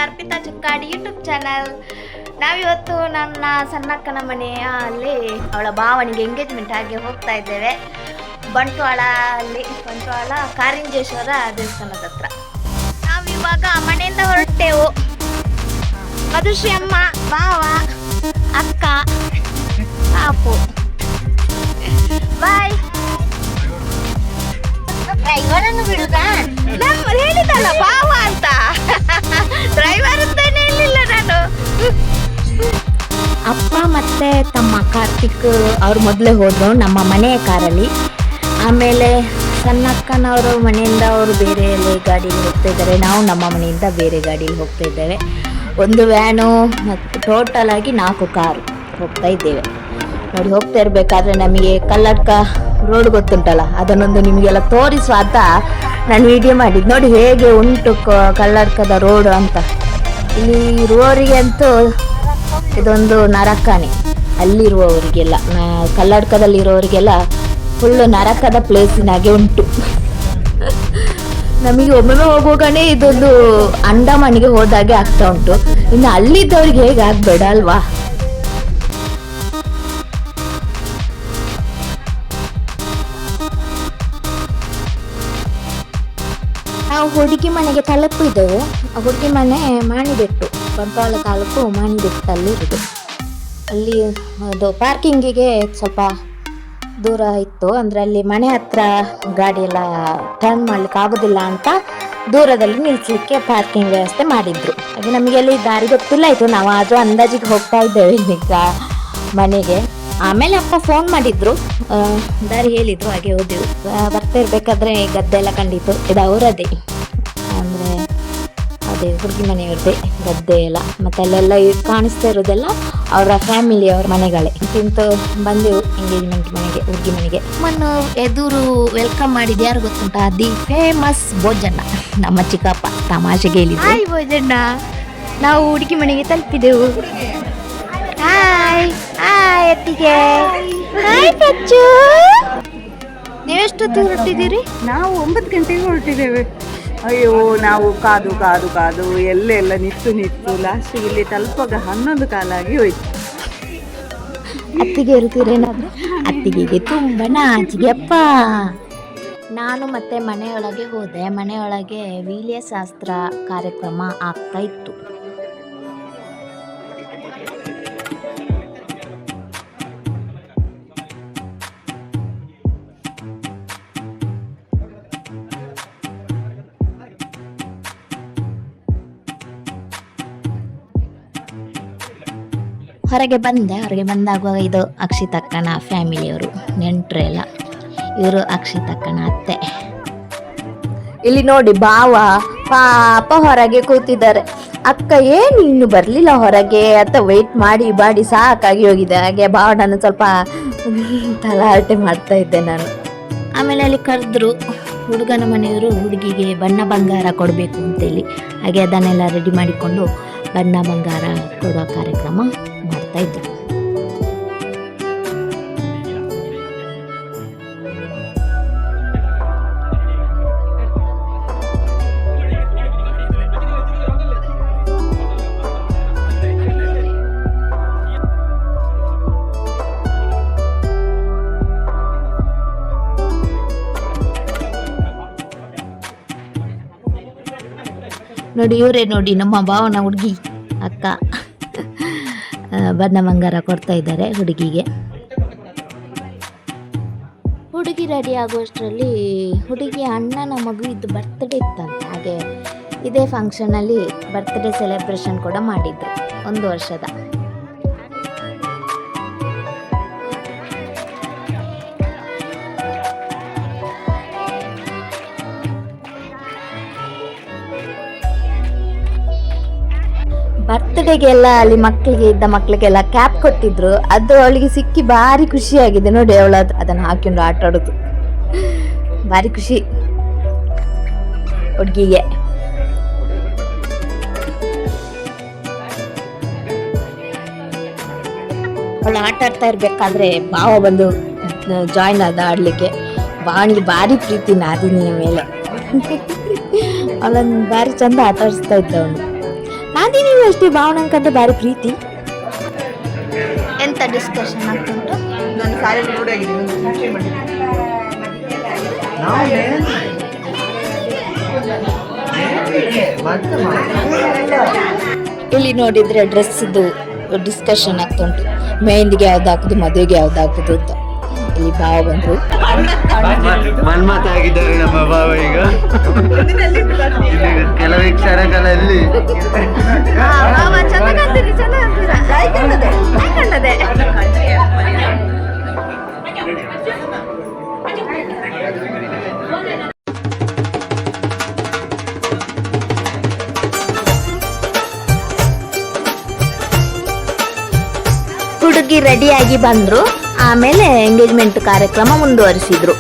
Arpita ಚುಕ್ಕಾಡಿ YouTube channel. ನಾವಿವತ್ತು ನನ್ನ ಸಣ್ಣಕ್ಕನ ಮನೆಯಲ್ಲಿ ಅವಳ ಭಾವನಿಗೆ ಎಂಗೇಜ್ಮೆಂಟ್ ಆಗಿ ಹೋಗ್ತಾ ಇದ್ದೇವೆ. ಬಂಟ್ವಾಳ ಕಾರಿಂಜೇಶ್ವರ ದೇವಸ್ಥಾನದ ಹತ್ರ. ನಾವಿವಾಗ ಮನೆಯಿಂದ ಹೊರಟೆವು. ಮಧುಶ್ರೀ ಅಮ್ಮ, ಭಾವ, ಅಕ್ಕ, ಪಾಪು. ಬಾಯ್. ಡ್ರೈವರನ್ನು ಬಿಡುದ? ಹೇಳಿದಲ್ಲ ಭಾವ ಅಂತ. ಡ್ರೈವರ್ ಅಂತಾನೆ ಹೇಳಿಲ್ಲ ನಾನು. ಅಪ್ಪ ಮತ್ತೆ ತಮ್ಮ ಕಾರ್ತಿಕ್ ಅವ್ರು ಮೊದಲೇ ಹೋದ್ರು ನಮ್ಮ ಮನೆಯ ಕಾರಲ್ಲಿ. ಆಮೇಲೆ ಸಣ್ಣಕ್ಕನವರು ಮನೆಯಿಂದ ಅವರು ಬೇರೆ ಗಾಡಿಯಲ್ಲಿ ಹೋಗ್ತಾ ಇದ್ದಾರೆ. ನಾವು ನಮ್ಮ ಮನೆಯಿಂದ ಬೇರೆ ಗಾಡಿಯಲ್ಲಿ ಹೋಗ್ತಾ ಇದ್ದೇವೆ. ಒಂದು ವ್ಯಾನು ಮತ್ತು ಟೋಟಲ್ ಆಗಿ 4 ಕಾರು ಹೋಗ್ತಾ ಇದ್ದೇವೆ. ನೋಡಿ, ಹೋಗ್ತಾ ಇರಬೇಕಾದ್ರೆ ನಮಗೆ ಕಲ್ಲಡ್ಕ ರೋಡ್ ಗೊತ್ತುಂಟಲ್ಲ, ಅದನ್ನೊಂದು ನಿಮಗೆಲ್ಲ ತೋರಿಸುವ ಅಂತ ನಾನು ವಿಡಿಯೋ ಮಾಡಿದ್ದು. ನೋಡಿ ಹೇಗೆ ಉಂಟು ಕಲ್ಲಡ್ಕದ ರೋಡು ಅಂತ. ಇಲ್ಲಿ ಇರುವವರಿಗೆ ಅಂತೂ ಇದೊಂದು ನರಕನೇ. ಅಲ್ಲಿರುವವರಿಗೆಲ್ಲ, ಕಲ್ಲಡ್ಕದಲ್ಲಿರೋರಿಗೆಲ್ಲ ಫುಲ್ಲು ನರಕದ ಪ್ಲೇಸಿನಾಗೆ ಉಂಟು. ನಮಗೆ ಒಮ್ಮೊಮ್ಮೆ ಹೋಗುವಾಗನೇ ಇದೊಂದು ಅಂಡಮಾನಿಗೆ ಹೋದಾಗೆ ಆಗ್ತಾ ಉಂಟು. ಇನ್ನು ಅಲ್ಲಿದ್ದವ್ರಿಗೆ ಹೇಗೆ ಆಗ್ಬೇಡ ಅಲ್ವಾ? ನಾವು ಹುಡುಗಿ ಮನೆಗೆ ತಲುಪಿದ್ದೆವು. ಆ ಹುಡುಗಿ ಮನೆ ಮಾಣಿಬೆಟ್ಟು, ಬಂಟ್ವಾಳ ತಾಲೂಕು ಮಾಣಿಬೆಟ್ಟಲ್ಲಿ ಇರೋದು. ಅಲ್ಲಿ ಅದು ಪಾರ್ಕಿಂಗಿಗೆ ಸ್ವಲ್ಪ ದೂರ ಇತ್ತು. ಅಂದರೆ ಅಲ್ಲಿ ಮನೆ ಹತ್ರ ಗಾಡಿ ಎಲ್ಲ ಟರ್ನ್ ಮಾಡ್ಲಿಕ್ಕೆ ಆಗೋದಿಲ್ಲ ಅಂತ ದೂರದಲ್ಲಿ ನಿಲ್ಲಿಸಲಿಕ್ಕೆ ಪಾರ್ಕಿಂಗ್ ವ್ಯವಸ್ಥೆ ಮಾಡಿದ್ರು. ಹಾಗೆ ನಮಗೆ ಅಲ್ಲಿ ದಾರಿ ಗೊತ್ತಿಲ್ಲ ಇತ್ತು. ನಾವು ಆದರೂ ಅಂದಾಜಿಗೆ ಹೋಗ್ತಾ ಇದ್ದೇವೆ ಈಗ ಮನೆಗೆ. ಆಮೇಲೆ ಅಪ್ಪ ಫೋನ್ ಮಾಡಿದ್ರು, ದಾರಿ ಹೇಳಿದ್ರು, ಹಾಗೆ ಹೋದೆವು. ಬರ್ತಾ ಇರಬೇಕಾದ್ರೆ ಗದ್ದೆ ಎಲ್ಲ ಕಂಡಿತ್ತು. ಇದು ಅವರದೇ, ಅಂದರೆ ಅದೇ ಹುಡುಗಿ ಮನೆಯವ್ರದ್ದೇ ಗದ್ದೆ ಎಲ್ಲ. ಮತ್ತು ಅಲ್ಲೆಲ್ಲ ಕಾಣಿಸ್ತಾ ಇರೋದೆಲ್ಲ ಅವರ ಫ್ಯಾಮಿಲಿ, ಅವ್ರ ಮನೆಗಳೇ. ತಿಂತು ಬಂದೆವು ಎಂಗೇಜ್ಮೆಂಟ್ ಮನೆಗೆ, ಹುಡುಗಿ ಮನೆಗೆ. ಮೊನ್ನೆ ಎದುರು ವೆಲ್ಕಮ್ ಮಾಡಿದ್ದು ಯಾರು ಗೊತ್ತುಂಟ? ದಿ ಫೇಮಸ್ ಭೋಜನ, ನಮ್ಮ ಚಿಕ್ಕಪ್ಪ ತಮಾಷೆಗೆ ಹೇಳಿದ್ರು. ಹಾಯ್ ಭೋಜನ, ನಾವು ಹುಡುಗಿ ಮನೆಗೆ ತಲುಪಿದೆವು. ಹಾಯ್ ಹಾಯ್ ಅತ್ತಿಗೆ. ಹಾಯ್ ಪಚ್ಚು. ನೀವೆಷ್ಟೊತ್ತು ಹೊರಟಿದ್ದೀರಿ? ನಾವು 9 ಗಂಟೆಗೆ ಹೊರಟಿದ್ದೇವೆ. ಅಯ್ಯೋ, ನಾವು ಕಾದು ಕಾದು ಕಾದು ಎಲ್ಲೆಲ್ಲ ನಿಂತು ಲಾಸ್ಟಿಗೆ ಇಲ್ಲಿ ತಲುಪುವಾಗ 11 ಕಾಲಾಗಿ ಹೋಯ್ತು. ಅತ್ತಿಗೆ ಇರ್ತೀರೇನಾದ್ರು? ಅತ್ತಿಗೆಗೆ ತುಂಬ ನಾಚಿಗೆ ಅಪ್ಪ. ನಾನು ಮತ್ತೆ ಮನೆಯೊಳಗೆ ಹೋದೆ. ಮನೆಯೊಳಗೆ ವೀಳ್ಯ ಶಾಸ್ತ್ರ ಕಾರ್ಯಕ್ರಮ ಆಗ್ತಾ ಇತ್ತು. ಹೊರಗೆ ಬಂದಾಗ ಇದು ಅಕ್ಷಿತಕ್ಕನ ಫ್ಯಾಮಿಲಿಯವರು, ನೆಂಟ್ರೆಲ್ಲ. ಇವರು ಅಕ್ಷಿತಕ್ಕನ ಅತ್ತೆ. ಇಲ್ಲಿ ನೋಡಿ, ಭಾವ ಪಾಪ ಹೊರಗೆ ಕೂತಿದ್ದಾರೆ. ಅಕ್ಕ ಏನು ಇನ್ನು ಬರಲಿಲ್ಲ ಹೊರಗೆ ಅಂತ ವೆಯ್ಟ್ ಮಾಡಿ ಸಾಕಾಗಿ ಹೋಗಿದೆ. ಹಾಗೆ ಭಾವನನ್ನು ಸ್ವಲ್ಪ ತಲಾಟೆ ಮಾಡ್ತಾ ಇದ್ದೆ ನಾನು. ಆಮೇಲೆ ಅಲ್ಲಿ ಕರೆದ್ರು ಹುಡುಗನ ಮನೆಯವರು ಹುಡುಗಿಗೆ ಬಣ್ಣ ಬಂಗಾರ ಕೊಡಬೇಕು ಅಂತೇಳಿ. ಹಾಗೆ ಅದನ್ನೆಲ್ಲ ರೆಡಿ ಮಾಡಿಕೊಂಡು ಬಣ್ಣ ಬಂಗಾರ ಕೊಡುವ ಕಾರ್ಯಕ್ರಮ ಮಾಡ್ತಾ ಇದ್ರು. ನೋಡಿ, ಇವರೇ ನೋಡಿ ನಮ್ಮ ಭಾವನ ಹುಡುಗಿ ಅಕ್ಕ. ಬಣ್ಣ ಬಂಗಾರ ಕೊಡ್ತಾ ಇದ್ದಾರೆ ಹುಡುಗಿಗೆ. ಹುಡುಗಿ ರೆಡಿ ಆಗುವಷ್ಟರಲ್ಲಿ ಹುಡುಗಿ ಅಣ್ಣನ ಮಗು ಇದ್ದು ಬರ್ತ್ಡೇ ಇತ್ತಂತ. ಹಾಗೆ ಇದೇ ಫಂಕ್ಷನಲ್ಲಿ ಬರ್ತ್ಡೇ ಸೆಲೆಬ್ರೇಷನ್ ಕೂಡ ಮಾಡಿದ್ರು, 1 ವರ್ಷದ. ಬರ್ತ್ಡೇಗೆಲ್ಲ ಅಲ್ಲಿ ಮಕ್ಕಳಿಗೆಲ್ಲ ಕ್ಯಾಪ್ ಕೊಟ್ಟಿದ್ರು. ಅದು ಅವಳಿಗೆ ಸಿಕ್ಕಿ ಭಾರಿ ಖುಷಿಯಾಗಿದೆ. ನೋಡಿ, ಅವಳು ಅದನ್ನು ಹಾಕೊಂಡು ಆಟ ಆಡೋದು ಭಾರಿ ಖುಷಿ ಹುಡುಗಿಗೆ. ಅವಳು ಆಟ ಆಡ್ತಾ ಇರ್ಬೇಕಾದ್ರೆ ಭಾವ ಬಂದು ಜಾಯಿನ್ ಆದ ಆಡ್ಲಿಕ್ಕೆ. ಭಾವನಿಗೆ ಭಾರಿ ಪ್ರೀತಿ ನಾದಿನಿಯ ಮೇಲೆ. ಅವಳನ್ನು ಭಾರಿ ಚಂದ ಆಟ ಆಡಿಸ್ತಾ ಇದ್ದ ಅವನು. ಆದಿ ನೀವು ಅಷ್ಟೇ ಭಾವನಂಕಂತ ಬಾರಿ ಪ್ರೀತಿ. ಎಂತ ಡಿಸ್ಕಷನ್ ಆಗ್ತುಂಟು? ಇಲ್ಲಿ ನೋಡಿದ್ರೆ ಡ್ರೆಸ್ದು ಡಿಸ್ಕಷನ್ ಆಗ್ತುಂಟು. ಮೆಹಂದಿಗೆ ಯಾವ್ದು ಹಾಕುದು, ಮದುವೆಗೆ ಯಾವ್ದು ಹಾಕುದು ಅಂತ. ಇಲ್ಲಿ ಭಾವ ಬಂದ್ರು. ಮನ್ಮತ ಆಗಿದ್ದಾರೆ ನಮ್ಮ ಭಾವ ಈಗ ಕೆಲವೇ ಕ್ಷಣಗಳಲ್ಲಿ. ಹುಡುಗಿ ರೆಡಿಯಾಗಿ ಬಂದ್ರು. ಆಮೇಲೆ ಎಂಗೇಜ್ಮೆಂಟ್ ಕಾರ್ಯಕ್ರಮ ಮುಂದುವರಿಸಿದ್ರು.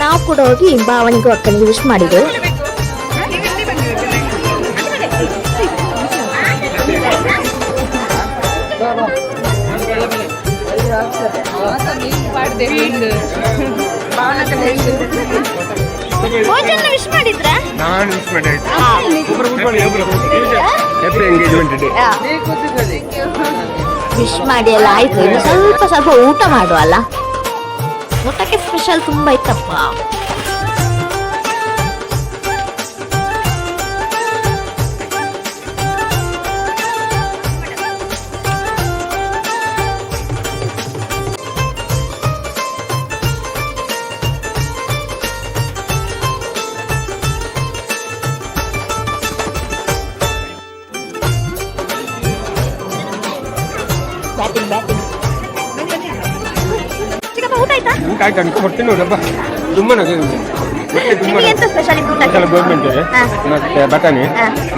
ನಾವು ಕೂಡ ಹೋಗಿ ಭಾವನಿಗೂ ಅಕ್ಕನಿಗೆ ವಿಶ್ ಮಾಡಿದೆವು. ವಿಶ್ ಮಾಡಿದ್ರ? ನಾನು ವಿಶ್ ವಿಶ್ ಮಾಡಿ ಎಲ್ಲ ಆಯ್ತು. ಇನ್ನು ಸ್ವಲ್ಪ ಸ್ವಲ್ಪ ಊಟ ಮಾಡುವಲ್ಲ. ಊಟಕ್ಕೆ ಸ್ಪೆಷಲ್ ತುಂಬಾ ಇತ್ತಪ್ಪ. Batting batting. ಊಟ ಆಯ್ತಾ? ಊಟ ಆಯ್ತು ಅನ್ಕೊಡ್ತೀನಿ ನೋಡಪ್ಪ. ತುಂಬ ನಿಮಗೆ ಎಂತ ಸ್ಪೆಷಲ್ ಇತ್ತು ಊಟಕ್ಕೆ? ಗೋರ್ಮೆಂಟ್ ಮತ್ತೆ ಬಟಾಣಿ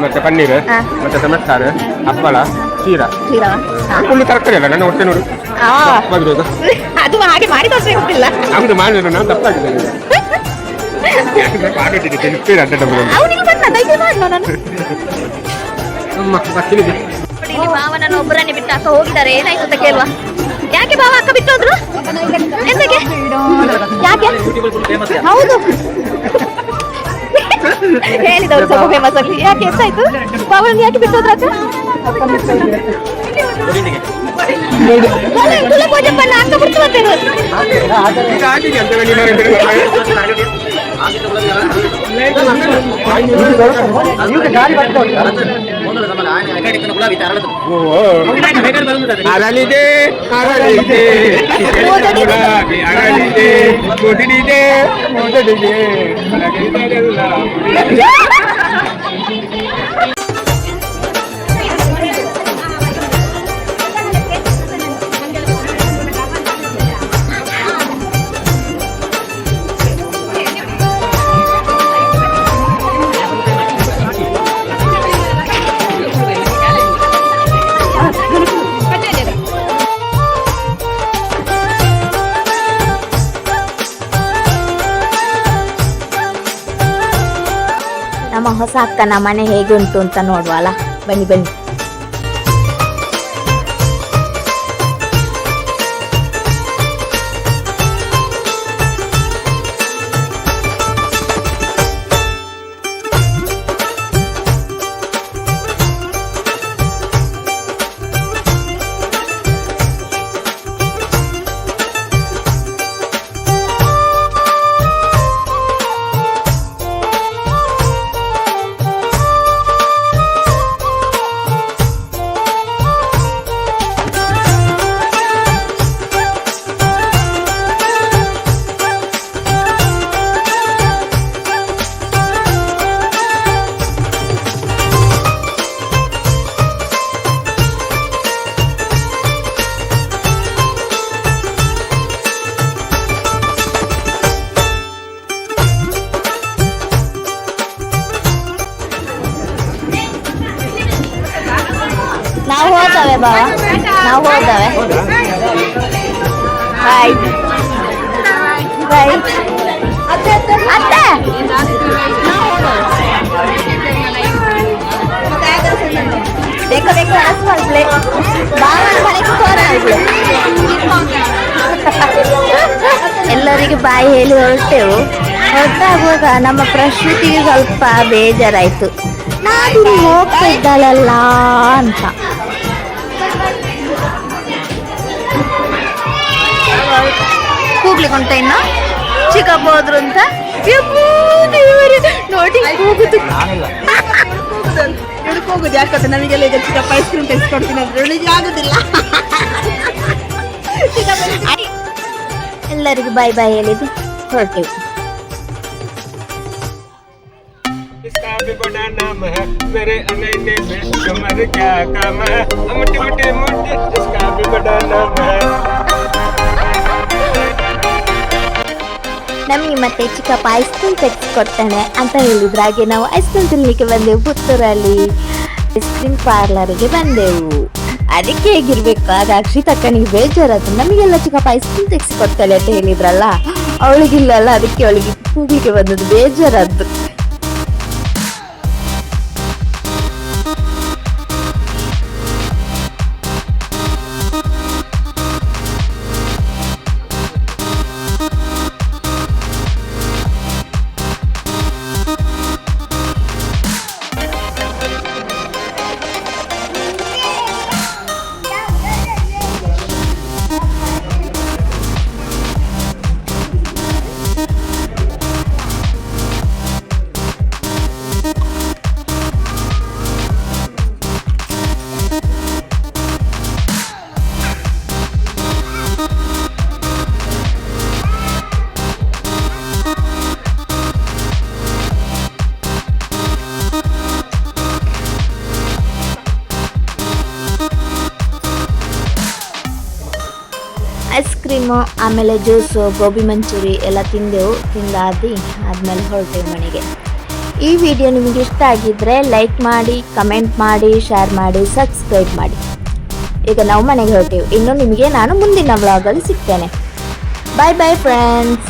ಮತ್ತೆ ಪನ್ನೀರ್ ಮತ್ತೆ ಟೊಮೆಟೊ ಸಾರು ಹಪ್ಪಳ ಕ್ಷೀರ ಫುಲ್ ತರಕಾರಿ ಅಲ್ಲ ನನ್ನ ಹೊಟ್ಟೆ ನೋಡು ಮದುವೆ ಅದು ಹಾಗೆ ಮಾಡಿ ತೋರಿಸಿ ಗೊತ್ತಿಲ್ಲ. ನಮ್ದು ಮಾಡಿದ್ರೆ ನಾವು ತಪ್ಪಾಗಿದ್ದೇನೆ. ಭಾವನನ್ನು ಒಬ್ಬರನ್ನೇ ಬಿಟ್ಟು ಅಕ್ಕ ಹೋಗಿದ್ದಾರೆ. ಏನಾಯ್ತು ಅಂತ ಕೇಳುವ. ಯಾಕೆ ಭಾವ ಅಕ್ಕ ಬಿಟ್ಟು ಹೋದ್ರು? ಎಂತಕ್ಕೆ? ಯಾಕೆ? ಹೌದು ಹೇಳಿದವರು ಸ್ವಲ್ಪ ಫೇಮಸ್ ಆಗಿ. ಯಾಕೆ ಎಂತಾಯ್ತು? ಭಾವನ ಯಾಕೆ ಬಿಟ್ಟು ಹೋದ್ರ ಅಕ್ಕ? ಪೂಜೆ ಬಣ್ಣ ಅಕ್ಕ ಬಿಟ್ಟು ಬರ್ತೇನೆ. ಅರಳಿದೆ ಅರಳಿದೆ ಅರಳಿದೆ ಮುಡಿದೆ ಮುಡಿದೆ ನಮ್ಮ ಹೊಸ ಅಕ್ಕನ ಮನೆ ಹೇಗೆ ಉಂಟು ಅಂತ ನೋಡುವ ಅಲ್ಲ. ಬನ್ನಿ ಬನ್ನಿ. ನಾವು ಹೋದವೆ ಬಾವ, ನಾವು ಹೋದವೆ. ಬಾಯ್ ಬಾಯ್. ಅತ್ತೆ देखो देखो आसमान प्ले बावन ಮನೆಗೆ ಕೋರ ಆಗ್ಲಿ. ಎಲ್ಲರಿಗೆ ಬಾಯಿ ಹೇಳಿ ಹೊರಟೆವು. ಹೊರಟಾಗುವಾಗ ನಮ್ಮ ಪ್ರಶ್ರುತಿಗೆ ಸ್ವಲ್ಪ ಬೇಜಾರಾಯ್ತು, ನಾವಿಲ್ಲಿ ಹೋಗ್ತಾ ಇದ್ದಾಳಲ್ಲ ಅಂತ. ಕೂಗ್ಲಿಕ್ಕೆ ಉಂಟ ಇನ್ನು ಚಿಕ್ಕಪ್ಪ ಹೋದ್ರು ಅಂತ ನೋಡಿ ಹೋಗುದು. ಹೋಗುದು ಯಾಕಂದ್ರೆ ನಮಗೆಲ್ಲ ಈಗ ಚಿಕ್ಕಪ್ಪ ಐಸ್ ಕ್ರೀಮ್ ತೆಗೆಸ್ಕೊಡ್ತೀನಿ ಅಂದ್ರೆ ಆಗುದಿಲ್ಲ. ಎಲ್ಲರಿಗೂ ಬಾಯ್ ಬಾಯ್ ಹೇಳಿದ್ದು ಹೊರಟೆವು. इसका भी बड़ा नाम है मेरे अंगने में कमर क्या काम है मुट्ठी मुट्ठी मुट्ठी इसका भी बड़ा नाम है. ನಮಗೆ ಮತ್ತೆ ಚಿಕ್ಕಪ್ಪ ಐಸ್ ಕ್ರೀಮ್ ತೆಗೆದುಕೊಡ್ತಾನೆ ಅಂತ ಹೇಳಿದ್ರು. ಹಾಗೆ ನಾವು ಐಸ್ ಕ್ರೀಮ್ ತಿನ್ಲಿಕ್ಕೆ ಬಂದೆವು. ಪುತ್ತೂರಲ್ಲಿ ಐಸ್ ಕ್ರೀಮ್ ಪಾರ್ಲರ್ಗೆ ಬಂದೆವು. ಅದಕ್ಕೆ ಹೇಗಿರ್ಬೇಕು. ಆಗ ಅಕ್ಷಿತಕ್ಕನಿಗೆ ಬೇಜಾರಾಯ್ತು, ನಮಗೆಲ್ಲ ಚಿಕ್ಕಪ್ಪ ಐಸ್ ಕ್ರೀಮ್ ತೆಗೆಸಿಕೊಡ್ತಾಳೆ ಅಂತ ಹೇಳಿದ್ರಲ್ಲ, ಅವಳಿಗಿಲ್ಲಲ್ಲ, ಅದಕ್ಕೆ ಅವಳಿಗೆ ಕೂಗ್ಲಿಕ್ಕೆ ಬಂದದ್ದು, ಬೇಜಾರದ್ದು. ಐಸ್ ಕ್ರೀಮು, ಆಮೇಲೆ ಜ್ಯೂಸು, ಗೋಬಿ ಮಂಚೂರಿ ಎಲ್ಲ ತಿಂದೆವು. ಆದಮೇಲೆ ಹೊರಟೆವು ಮನೆಗೆ. ಈ ವಿಡಿಯೋ ನಿಮಗೆ ಇಷ್ಟ ಆಗಿದ್ದರೆ ಲೈಕ್ ಮಾಡಿ, ಕಮೆಂಟ್ ಮಾಡಿ, ಶೇರ್ ಮಾಡಿ, ಸಬ್ಸ್ಕ್ರೈಬ್ ಮಾಡಿ. ಈಗ ನಾವು ಮನೆಗೆ ಹೊರಟೆವು. ಇನ್ನು ನಿಮಗೆ ನಾನು ಮುಂದಿನ ವ್ಲಾಗಲ್ಲಿ ಸಿಗ್ತೇನೆ. ಬಾಯ್ ಬಾಯ್ ಫ್ರೆಂಡ್ಸ್.